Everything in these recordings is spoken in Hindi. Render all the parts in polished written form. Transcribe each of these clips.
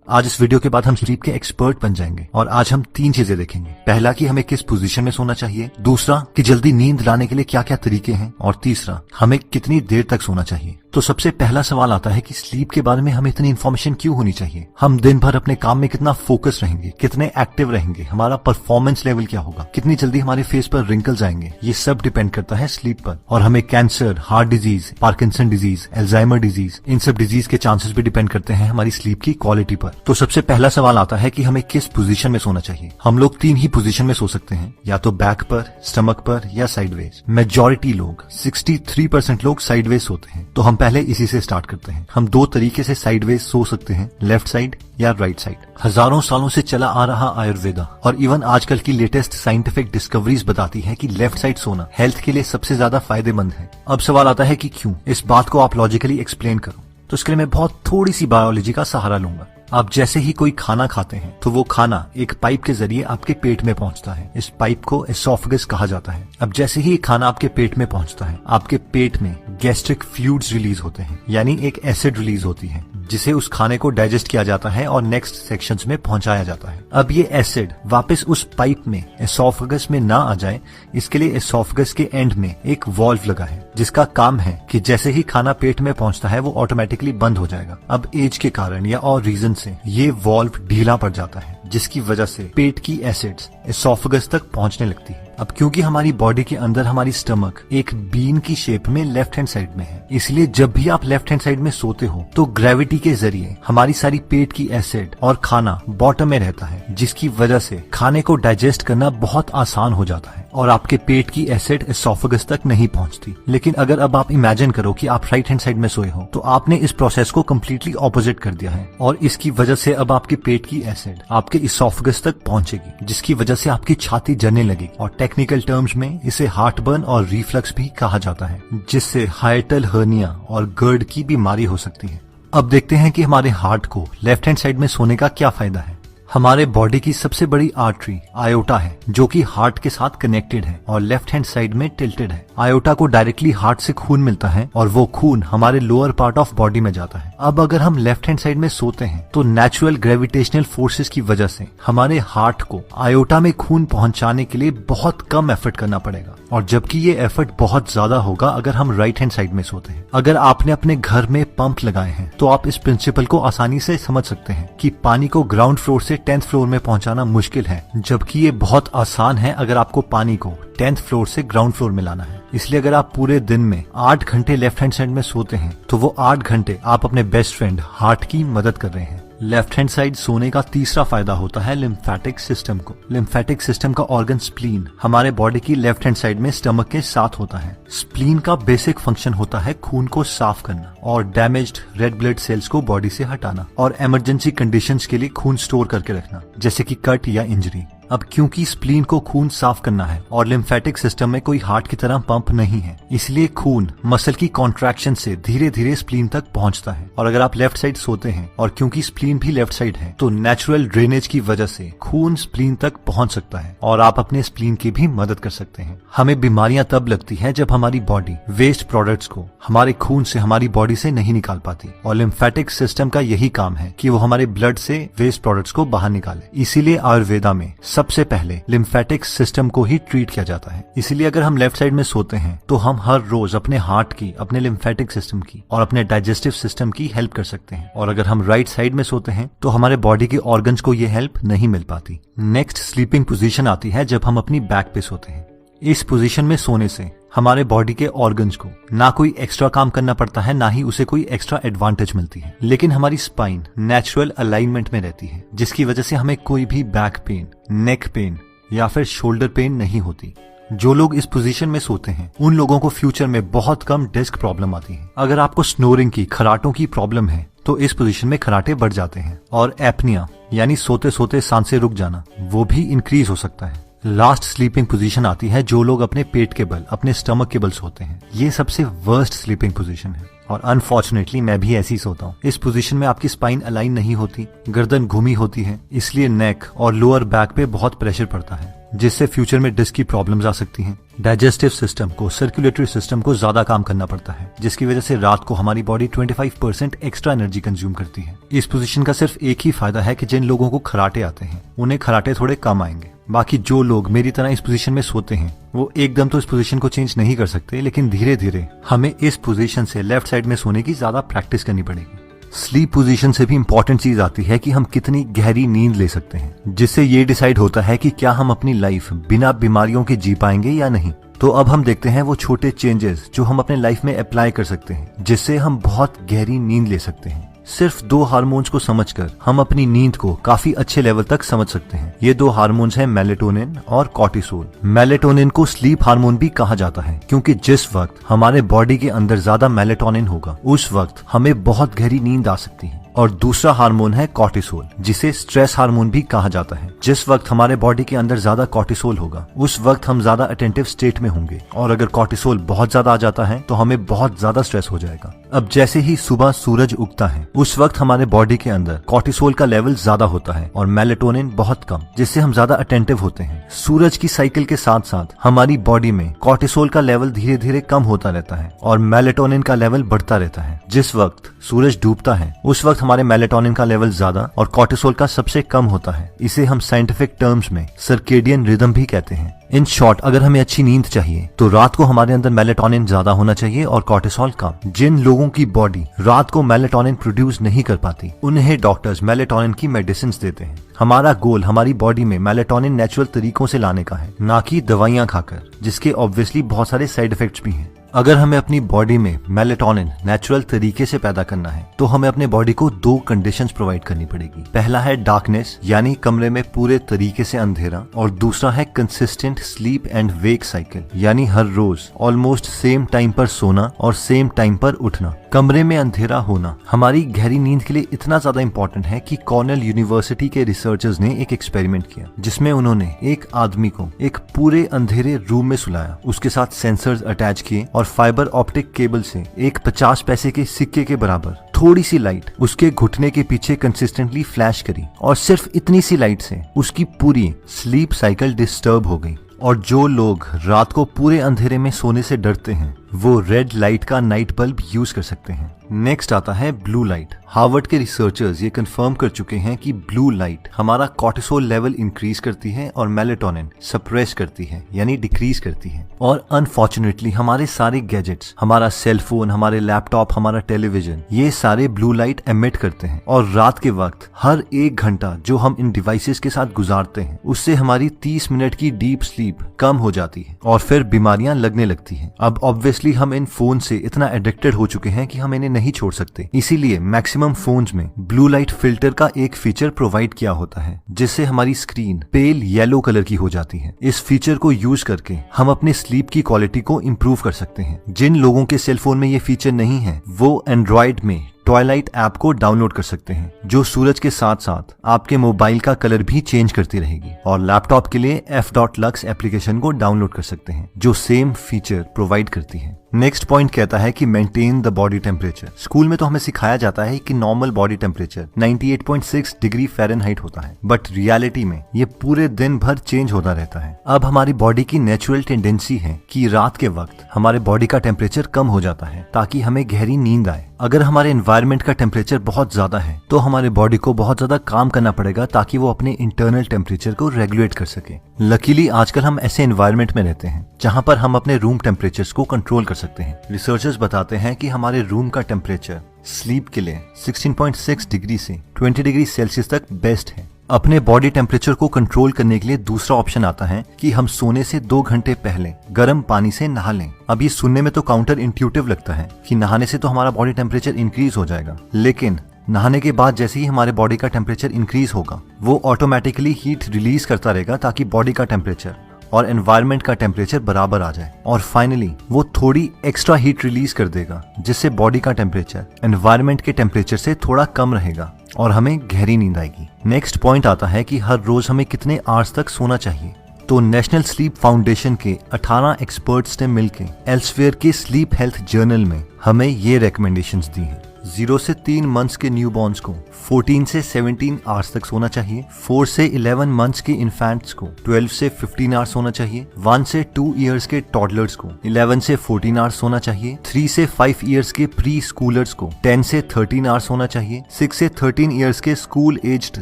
आज इस वीडियो के बाद हम स्लीप के एक्सपर्ट बन जाएंगे और आज हम 3 चीजें देखेंगे। पहला कि हमें किस पोजीशन में सोना चाहिए, दूसरा कि जल्दी नींद लाने के लिए क्या क्या तरीके हैं, और तीसरा हमें कितनी देर तक सोना चाहिए। तो सबसे पहला सवाल आता है कि स्लीप के बारे में हमें इतनी इन्फॉर्मेशन क्यों होनी चाहिए। हम दिन भर अपने काम में कितना फोकस रहेंगे, कितने एक्टिव रहेंगे, हमारा परफॉर्मेंस लेवल क्या होगा, कितनी जल्दी हमारे फेस पर रिंकल्स आएंगे, ये सब डिपेंड करता है स्लीप पर। और हमें cancer, heart disease, Parkinson disease, Alzheimer disease, इन सब डिजीज के चांसेस भी डिपेंड करते हैं हमारी स्लीप की क्वालिटी पर। तो सबसे पहला सवाल आता है कि हमें किस पोजीशन में सोना चाहिए। हम लोग 3 ही पोजीशन में सो सकते हैं, या तो बैक पर, स्टमक पर या साइडवेज। मेजॉरिटी लोग 63% लोग साइडवेज सोते हैं। तो हम पहले इसी से स्टार्ट करते हैं। हम 2 तरीके से साइडवेज सो सकते हैं, लेफ्ट साइड या राइट साइड। हजारों सालों से चला आ रहा आयुर्वेदा और इवन आजकल की लेटेस्ट साइंटिफिक डिस्कवरीज बताती है कि लेफ्ट साइड सोना हेल्थ के लिए सबसे ज्यादा फायदेमंद है। अब सवाल आता है कि क्यों। इस बात को आप लॉजिकली एक्सप्लेन करो, तो इसके लिए मैं बहुत थोड़ी सी बायोलॉजी का सहारा लूंगा। आप जैसे ही कोई खाना खाते हैं तो वो खाना एक पाइप के जरिए आपके पेट में पहुंचता है। इस पाइप को एसोफेगस कहा जाता है। अब जैसे ही खाना आपके पेट में पहुंचता है, आपके पेट में गैस्ट्रिक फ्लूइड्स रिलीज होते हैं, यानी एक एसिड रिलीज होती है जिसे उस खाने को डाइजेस्ट किया जाता है और नेक्स्ट सेक्शंस में पहुंचाया जाता है। अब ये एसिड वापस उस पाइप में एसोफेगस में ना आ जाए, इसके लिए एसोफेगस के एंड में एक वॉल्व लगा है जिसका काम है कि जैसे ही खाना पेट में पहुंचता है वो ऑटोमेटिकली बंद हो जाएगा। अब एज के कारण या और रीजन से ये वॉल्व ढीला पड़ जाता है, जिसकी वजह से पेट की एसिड्स एसोफेगस तक पहुंचने लगती है। अब क्योंकि हमारी बॉडी के अंदर हमारी स्टमक एक बीन की शेप में लेफ्ट हैंड साइड में है, इसलिए जब भी आप लेफ्ट हैंड साइड में सोते हो तो ग्रेविटी के जरिए हमारी सारी पेट की एसिड और खाना बॉटम में रहता है, जिसकी वजह से खाने को डाइजेस्ट करना बहुत आसान हो जाता है और आपके पेट की एसिड एसोफेगस तक नहीं पहुंचती। लेकिन अगर अब आप इमेजिन करो कि आप राइट हैंड साइड में सोए हो, तो आपने इस प्रोसेस को कम्प्लीटली ऑपोजिट कर दिया है और इसकी वजह से अब आपके पेट की एसिड आपके एसोफेगस तक पहुंचेगी, जिसकी वजह से आपकी छाती जलने लगेगी और टेक्निकल टर्म्स में इसे हार्टबर्न और रिफ्लक्स भी कहा जाता है, जिससे हाइटल हर्निया और गर्ड की बीमारी हो सकती है। अब देखते हैं कि हमारे हार्ट को लेफ्ट हैंड साइड में सोने का क्या फायदा है। हमारे बॉडी की सबसे बड़ी आर्टरी आयोटा है, जो कि हार्ट के साथ कनेक्टेड है और लेफ्ट हैंड साइड में टिल्टेड है। आयोटा को डायरेक्टली हार्ट से खून मिलता है और वो खून हमारे लोअर पार्ट ऑफ बॉडी में जाता है। अब अगर हम लेफ्ट हैंड साइड में सोते हैं तो नेचुरल ग्रेविटेशनल फोर्सेस की वजह से हमारे हार्ट को आयोटा में खून पहुंचाने के लिए बहुत कम एफर्ट करना पड़ेगा, और जबकि ये एफर्ट बहुत ज्यादा होगा अगर हम राइट हैंड साइड में सोते हैं। अगर आपने अपने घर में पंप लगाए हैं तो आप इस प्रिंसिपल को आसानी से समझ सकते हैं कि पानी को ग्राउंड फ्लोर से 10th फ्लोर में पहुंचाना मुश्किल है, जबकि ये बहुत आसान है अगर आपको पानी को 10th फ्लोर से ग्राउंड फ्लोर में लाना है। इसलिए अगर आप पूरे दिन में 8 घंटे लेफ्ट हैंड साइड में सोते हैं तो वो 8 घंटे आप अपने बेस्ट फ्रेंड हार्ट की मदद कर रहे हैं। लेफ्ट हैंड साइड सोने का तीसरा फायदा होता है लिम्फेटिक सिस्टम को। लिम्फेटिक सिस्टम का ऑर्गन स्प्लीन हमारे बॉडी की लेफ्ट हैंड साइड में स्टमक के साथ होता है। स्प्लीन का बेसिक फंक्शन होता है खून को साफ करना और डैमेज्ड रेड ब्लड सेल्स को बॉडी से हटाना और इमरजेंसी कंडीशंस के लिए खून स्टोर करके रखना, जैसे कि कट या इंजरी। अब क्योंकि स्प्लीन को खून साफ करना है और लिम्फेटिक सिस्टम में कोई हार्ट की तरह पंप नहीं है, इसलिए खून मसल की कॉन्ट्रैक्शन से धीरे धीरे स्प्लीन तक पहुंचता है। और अगर आप लेफ्ट साइड सोते हैं और क्योंकि स्प्लीन भी लेफ्ट साइड है, तो नेचुरल ड्रेनेज की वजह से खून स्प्लीन तक पहुंच सकता है और आप अपने स्प्लीन की भी मदद कर सकते हैं। हमें बीमारियां तब लगती है जब हमारी बॉडी वेस्ट प्रोडक्ट्स को हमारे खून से हमारी बॉडी से नहीं निकाल पाती, और लिम्फेटिक सिस्टम का यही काम है कि वो हमारे ब्लड से वेस्ट प्रोडक्ट्स को बाहर निकाले। इसीलिए आयुर्वेदा में सबसे पहले लिम्फेटिक सिस्टम को ही ट्रीट किया जाता है। इसीलिए अगर हम लेफ्ट साइड में सोते हैं तो हम हर रोज अपने हार्ट की, अपने लिम्फेटिक सिस्टम की और अपने डाइजेस्टिव सिस्टम की हेल्प कर सकते हैं, और अगर हम राइट साइड में सोते हैं तो हमारे बॉडी के ऑर्गन्स को ये हेल्प नहीं मिल पाती। नेक्स्ट स्लीपिंग पोजीशन आती है जब हम अपनी बैक पे सोते हैं। इस पोजीशन में सोने से हमारे बॉडी के ऑर्गन्स को ना कोई एक्स्ट्रा काम करना पड़ता है, ना ही उसे कोई एक्स्ट्रा एडवांटेज मिलती है, लेकिन हमारी स्पाइन नेचुरल अलाइनमेंट में रहती है, जिसकी वजह से हमें कोई भी बैक पेन, नेक पेन या फिर शोल्डर पेन नहीं होती। जो लोग इस पोजीशन में सोते हैं उन लोगों को फ्यूचर में बहुत कम डिस्क प्रॉब्लम आती है। अगर आपको स्नोरिंग की, खराटों की प्रॉब्लम है तो इस पोजीशन में खराटे बढ़ जाते हैं, और एपनिया यानी सोते सोते सांसें रुक जाना, वो भी इंक्रीज हो सकता है। लास्ट स्लीपिंग पोजीशन आती है जो लोग अपने पेट के बल, अपने स्टमक के बल सोते हैं। ये सबसे वर्स्ट स्लीपिंग पोजीशन है और अनफॉर्चुनेटली मैं भी ऐसी सोता हूँ। इस पोजीशन में आपकी स्पाइन अलाइन नहीं होती, गर्दन घूमी होती है, इसलिए नेक और लोअर बैक पे बहुत प्रेशर पड़ता है, जिससे फ्यूचर में डिस्क की प्रॉब्लम्स आ सकती हैं। डाइजेस्टिव सिस्टम को, सर्कुलेटरी सिस्टम को ज्यादा काम करना पड़ता है, जिसकी वजह से रात को हमारी बॉडी 25% एक्स्ट्रा एनर्जी कंज्यूम करती है। इस पोजीशन का सिर्फ एक ही फायदा है कि जिन लोगों को खराटे आते हैं उन्हें खराटे थोड़े कम आएंगे। बाकी जो लोग मेरी तरह इस पोजीशन में सोते हैं वो एकदम तो इस पोजीशन को चेंज नहीं कर सकते, लेकिन धीरे धीरे हमें इस पोजीशन से लेफ्ट साइड में सोने की ज्यादा प्रैक्टिस करनी पड़ेगी। स्लीप पोजीशन से भी इंपॉर्टेंट चीज आती है कि हम कितनी गहरी नींद ले सकते हैं, जिससे ये डिसाइड होता है कि क्या हम अपनी लाइफ बिना बीमारियों के जी पाएंगे या नहीं। तो अब हम देखते हैं वो छोटे चेंजेस जो हम अपने लाइफ में अप्लाई कर सकते हैं, जिससे हम बहुत गहरी नींद ले सकते हैं। सिर्फ 2 हार्मोन्स को समझकर हम अपनी नींद को काफी अच्छे लेवल तक समझ सकते हैं। ये 2 हार्मोन्स हैं मेलेटोनिन और कॉर्टिसोल। मेलेटोनिन को स्लीप हार्मोन भी कहा जाता है, क्योंकि जिस वक्त हमारे बॉडी के अंदर ज्यादा मेलेटोनिन होगा उस वक्त हमें बहुत गहरी नींद आ सकती है। और दूसरा हार्मोन है कॉर्टिसोल, जिसे स्ट्रेस हार्मोन भी कहा जाता है। जिस वक्त हमारे बॉडी के अंदर ज्यादा कॉर्टिसोल होगा उस वक्त हम ज्यादा अटेंटिव स्टेट में होंगे, और अगर कॉर्टिसोल बहुत ज्यादा आ जाता है तो हमें बहुत ज्यादा स्ट्रेस हो जाएगा। अब जैसे ही सुबह सूरज उगता है उस वक्त हमारे बॉडी के अंदर कॉर्टिसोल का लेवल ज्यादा होता है और मेलेटोनिन बहुत कम, जिससे हम ज्यादा अटेंटिव होते हैं। सूरज की साइकिल के साथ साथ हमारी बॉडी में कॉर्टिसोल का लेवल धीरे धीरे कम होता रहता है और मेलेटोनिन का लेवल बढ़ता रहता है। जिस वक्त सूरज डूबता है उस वक्त हमारे मेलेटोनिन का लेवल ज्यादा और कॉर्टिसोल का सबसे कम होता है। इसे हम साइंटिफिक टर्म्स में सर्केडियन रिदम भी कहते हैं। इन शॉर्ट, अगर हमें अच्छी नींद चाहिए तो रात को हमारे अंदर मेलेटोनिन ज्यादा होना चाहिए और कॉर्टिसोल कम। जिन लोगों की बॉडी रात को मेलेटोनिन प्रोड्यूस नहीं कर पाती उन्हें डॉक्टर्स मेलेटोनिन की मेडिसिन देते हैं। हमारा गोल हमारी बॉडी में मेलेटोनिन नेचुरल तरीकों से लाने का है, ना कि दवाइयां खाकर, जिसके ऑब्वियसली बहुत सारे साइड इफेक्ट्स भी हैं। अगर हमें अपनी बॉडी में मेलेटोनिन नेचुरल तरीके से पैदा करना है तो हमें अपने बॉडी को 2 कंडीशंस प्रोवाइड करनी पड़ेगी। पहला है डार्कनेस, यानी कमरे में पूरे तरीके से अंधेरा, और दूसरा है consistent sleep and wake cycle, यानी हर रोज ऑलमोस्ट सेम टाइम पर सोना और सेम टाइम पर उठना। कमरे में अंधेरा होना हमारी गहरी नींद के लिए इतना ज्यादा इंपॉर्टेंट है कि कॉर्नेल यूनिवर्सिटी के रिसर्चर्स ने एक एक्सपेरिमेंट किया, जिसमें उन्होंने एक आदमी को एक पूरे अंधेरे रूम में सुलाया, उसके साथ सेंसर्स अटैच किए और फाइबर ऑप्टिक केबल से एक 50 पैसे के सिक्के के बराबर थोड़ी सी लाइट उसके घुटने के पीछे कंसिस्टेंटली फ्लैश करी, और सिर्फ इतनी सी लाइट से उसकी पूरी स्लीप साइकिल डिस्टर्ब हो गई। और जो लोग रात को पूरे अंधेरे में सोने से डरते हैं वो रेड लाइट का नाइट बल्ब यूज कर सकते हैं। नेक्स्ट आता है ब्लू लाइट। हार्वर्ड के रिसर्चर्स ये कंफर्म कर चुके हैं कि ब्लू लाइट हमारा कॉर्टिसोल लेवल इंक्रीज करती है और मेलेटोनिन सप्रेस करती है, यानी डिक्रीज करती है। और अनफॉर्चुनेटली हमारे सारे गैजेट्स, हमारा सेलफोन, हमारे लैपटॉप, हमारा टेलीविजन, ये सारे ब्लू लाइट एमिट करते हैं। और रात के वक्त हर 1 घंटा जो हम इन डिवाइसेस के साथ गुजारते हैं उससे हमारी 30 मिनट की डीप स्लीप कम हो जाती है और फिर बीमारियां लगने लगती हैं। अब ऑब्वियसली हम इन फोन से इतना एडिक्टेड हो चुके हैं कि हम इन्हें नहीं छोड़ सकते, इसीलिए मैक्सिमम फोन्स में ब्लू लाइट फिल्टर का एक फीचर प्रोवाइड किया होता है, जिससे हमारी स्क्रीन पेल येलो कलर की हो जाती है। इस फीचर को यूज करके हम अपने स्लीप की क्वालिटी को इम्प्रूव कर सकते हैं। जिन लोगों के सेलफोन में ये फीचर नहीं है वो एंड्रॉइड में ट्वाइलाइट ऐप को डाउनलोड कर सकते हैं, जो सूरज के साथ साथ आपके मोबाइल का कलर भी चेंज करती रहेगी। और लैपटॉप के लिए f.lux एप्लीकेशन को डाउनलोड कर सकते हैं जो सेम फीचर प्रोवाइड करती है। नेक्स्ट पॉइंट कहता है कि maintain the body temperature. School में तो हमें सिखाया जाता है कि normal body temperature 98.6 degree Fahrenheit होता है, बट रियलिटी में ये पूरे दिन भर चेंज होता रहता है। अब हमारी बॉडी की नेचुरल टेंडेंसी है कि रात के वक्त हमारे बॉडी का टेम्परेचर कम हो जाता है ताकि हमें गहरी नींद आए। अगर हमारे एनवायरनमेंट का टेम्परेचर बहुत ज्यादा है तो हमारे बॉडी को बहुत ज्यादा काम करना पड़ेगा ताकि वो अपने इंटरनल टेम्परेचर को रेगुलेट कर सके। लकीली आजकल हम ऐसे एनवायरनमेंट में रहते हैं जहां पर हम अपने रूम टेम्परेचर्स को कंट्रोल कर सकते हैं। रिसर्चर्स बताते हैं कि हमारे रूम का टेम्परेचर स्लीप के लिए 16.6 डिग्री से 20 डिग्री सेल्सियस तक बेस्ट है। अपने बॉडी टेम्परेचर को कंट्रोल करने के लिए दूसरा ऑप्शन आता है कि हम सोने से 2 घंटे पहले गर्म पानी से नहा लें। अब ये सुनने में तो काउंटर इंट्यूटिव लगता है कि नहाने से तो हमारा बॉडी टेम्परेचर इंक्रीज हो जाएगा, लेकिन नहाने के बाद जैसे ही हमारे बॉडी का टेम्परेचर इंक्रीज होगा वो ऑटोमेटिकली हीट रिलीज करता रहेगा ताकि बॉडी का टेम्परेचर और एनवायरनमेंट का टेम्परेचर बराबर आ जाए। और फाइनली वो थोड़ी एक्स्ट्रा हीट रिलीज कर देगा जिससे बॉडी का टेम्परेचर एनवायरनमेंट के टेम्परेचर से थोड़ा कम रहेगा और हमें गहरी नींद आएगी। नेक्स्ट पॉइंट आता है कि हर रोज हमें कितने आवर्स तक सोना चाहिए। तो नेशनल स्लीप फाउंडेशन के 18 एक्सपर्ट्स ने मिलकर एल्सवेयर के स्लीप हेल्थ जर्नल में हमें ये रिकमेंडेशंस दी हैं। 0 से 3 मंथ्स के न्यूबॉर्न्स को 14 से 17 आवर्स तक सोना चाहिए। 4 से 11 मंथ्स के इन्फेंट्स को 12 से 15 आवर्स सोना चाहिए। 1 से 2 इयर्स के टॉडलर्स को 11 से 14 आवर्स सोना चाहिए। 3 से 5 इयर्स के प्री स्कूलर्स को 10 से 13 आवर्स सोना चाहिए। 6 से 13 इयर्स के स्कूल एज्ड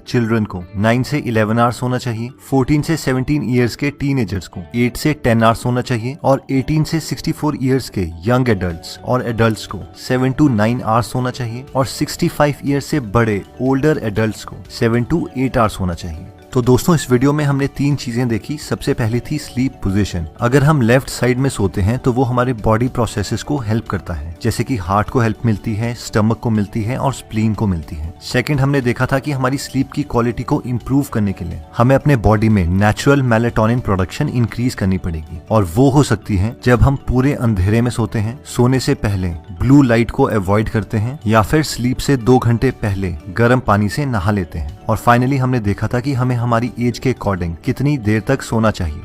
चिल्ड्रन को 9 से 11 आवर्स सोना चाहिए। 14 से 17 इयर्स के टीनेजर्स को 8 से 10 आवर्स सोना चाहिए और 18 से 64 इयर्स के यंग एडल्ट्स और एडल्ट्स को 7 to 9 आवर्स सोना चाहिए और 65 ईयर्स से बड़े ओल्डर एडल्ट्स को 7 to 8 आवर्स होना चाहिए। तो दोस्तों इस वीडियो में हमने 3 चीजें देखी। सबसे पहली थी स्लीप पोजीशन। अगर हम लेफ्ट साइड में सोते हैं तो वो हमारे बॉडी प्रोसेसेस को हेल्प करता है, जैसे कि हार्ट को हेल्प मिलती है, स्टमक को मिलती है और स्प्लीन को मिलती है। सेकंड हमने देखा था कि हमारी स्लीप की क्वालिटी को इम्प्रूव करने के लिए हमें अपने बॉडी में नेचुरल मेलेटोनिन प्रोडक्शन इंक्रीज करनी पड़ेगी और वो हो सकती है जब हम पूरे अंधेरे में सोते हैं, सोने से पहले ब्लू लाइट को अवॉइड करते हैं या फिर स्लीप से 2 घंटे पहले गर्म पानी से नहा लेते हैं। और फाइनली हमने देखा था कि हमें हमारी एज के अकॉर्डिंग कितनी देर तक सोना चाहिए।